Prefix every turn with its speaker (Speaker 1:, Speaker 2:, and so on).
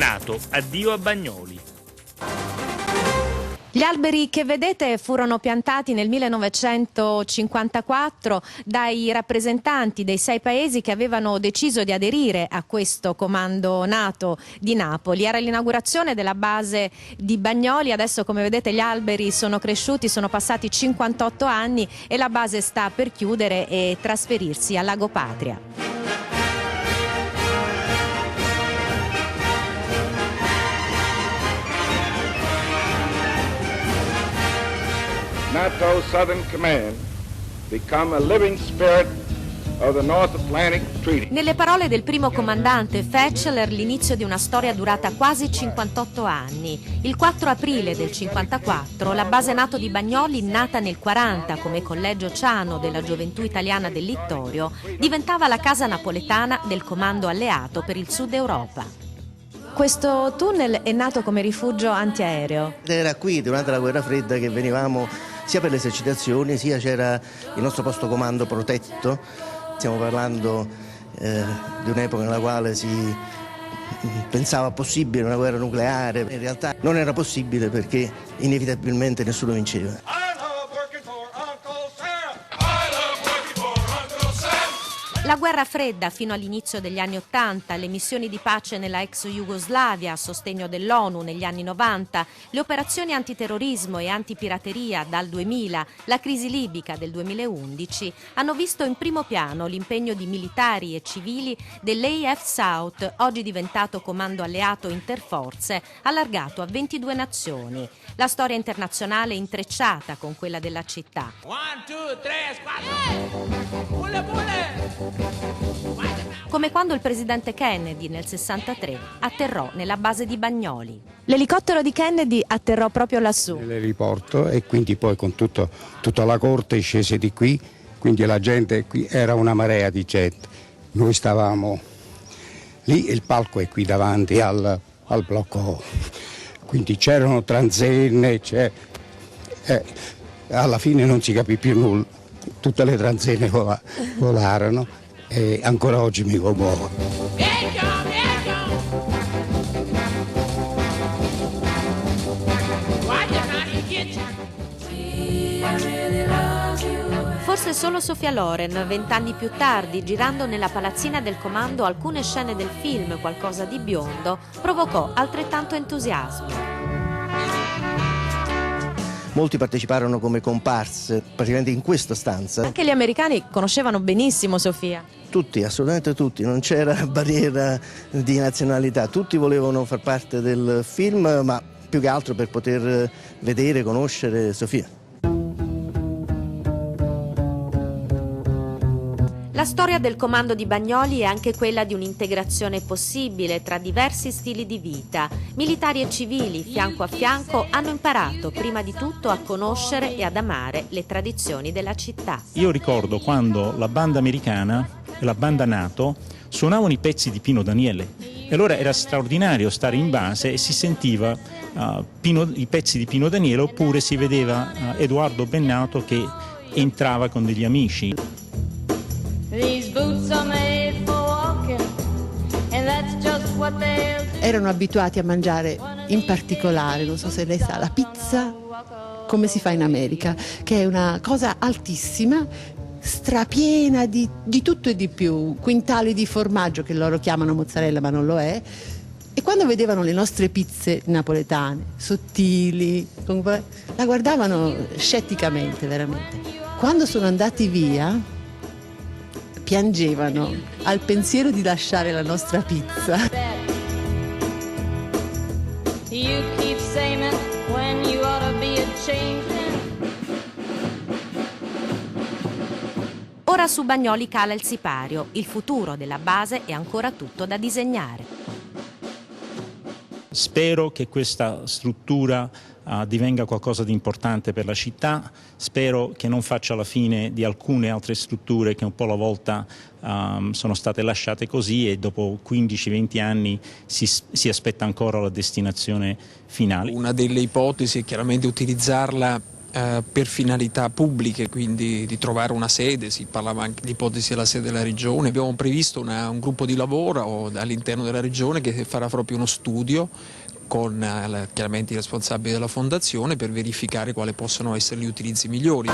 Speaker 1: NATO, addio a Bagnoli.
Speaker 2: Gli alberi che vedete furono piantati nel 1954 dai rappresentanti dei 6 paesi che avevano deciso di aderire a questo comando NATO di Napoli. Era l'inaugurazione della base di Bagnoli, adesso come vedete gli alberi sono cresciuti, sono passati 58 anni e la base sta per chiudere e trasferirsi a Lago Patria.
Speaker 3: NATO Southern Command become a living spirit of the North Atlantic Treaty.
Speaker 2: Nelle parole del primo comandante Fetchler, l'inizio di una storia durata quasi 58 anni. Il 4 aprile del 54 la base NATO di Bagnoli, nata nel 40 come collegio Ciano della gioventù italiana del Littorio, diventava la casa napoletana del comando alleato per il Sud Europa. Questo tunnel è nato come rifugio antiaereo.
Speaker 4: Era qui durante la guerra fredda che venivamo sia per le esercitazioni, sia c'era il nostro posto comando protetto. Stiamo parlando di un'epoca nella quale si pensava possibile una guerra nucleare. In realtà non era possibile perché inevitabilmente nessuno vinceva.
Speaker 2: La guerra fredda fino all'inizio degli anni '80, le missioni di pace nella ex Jugoslavia a sostegno dell'ONU negli anni '90, le operazioni antiterrorismo e antipirateria dal 2000, la crisi libica del 2011 hanno visto in primo piano l'impegno di militari e civili dell'AF South, oggi diventato comando alleato interforze, allargato a 22 nazioni. La storia internazionale intrecciata con quella della città.
Speaker 1: 1, 2, 3, 4. Pule, pule.
Speaker 2: Come quando il presidente Kennedy nel 63 atterrò nella base di Bagnoli. L'elicottero di Kennedy atterrò proprio lassù.
Speaker 5: Nell'aeroporto e quindi poi con tutta la corte scese di qui, quindi la gente qui era una marea di gente. Noi stavamo lì, il palco è qui davanti al blocco, quindi c'erano transenne, alla fine non si capì più nulla, tutte le transenne volarono. E ancora oggi mi commuovo.
Speaker 2: Forse solo Sophia Loren, 20 anni più tardi, girando nella palazzina del comando alcune scene del film Qualcosa di biondo, provocò altrettanto entusiasmo.
Speaker 4: Molti parteciparono come comparse, praticamente in questa stanza.
Speaker 2: Anche gli americani conoscevano benissimo Sophia.
Speaker 4: Tutti, assolutamente tutti, non c'era barriera di nazionalità, tutti volevano far parte del film, ma più che altro per poter vedere, conoscere Sophia.
Speaker 2: La storia del comando di Bagnoli è anche quella di un'integrazione possibile tra diversi stili di vita. Militari e civili, fianco a fianco, hanno imparato prima di tutto a conoscere e ad amare le tradizioni della città.
Speaker 6: Io ricordo quando la banda americana e la banda NATO suonavano i pezzi di Pino Daniele. E allora era straordinario stare in base e si sentiva i pezzi di Pino Daniele, oppure si vedeva Edoardo Bennato che entrava con degli amici.
Speaker 7: Erano abituati a mangiare in particolare, non so se lei sa, la pizza come si fa in America, che è una cosa altissima, strapiena di tutto e di più, quintali di formaggio che loro chiamano mozzarella ma non lo è. E quando vedevano le nostre pizze napoletane, sottili, la guardavano scetticamente veramente. Quando sono andati via piangevano al pensiero di lasciare la nostra pizza.
Speaker 2: Ora su Bagnoli cala il sipario, il futuro della base è ancora tutto da disegnare.
Speaker 6: Spero che questa struttura divenga qualcosa di importante per la città, spero che non faccia la fine di alcune altre strutture che un po' alla volta sono state lasciate così e dopo 15-20 anni si aspetta ancora la destinazione finale.
Speaker 8: Una delle ipotesi è chiaramente utilizzarla per finalità pubbliche, quindi di trovare una sede, si parlava anche di ipotesi della sede della regione. Abbiamo previsto un gruppo di lavoro all'interno della regione che farà proprio uno studio con chiaramente i responsabili della fondazione per verificare quali possono essere gli utilizzi migliori.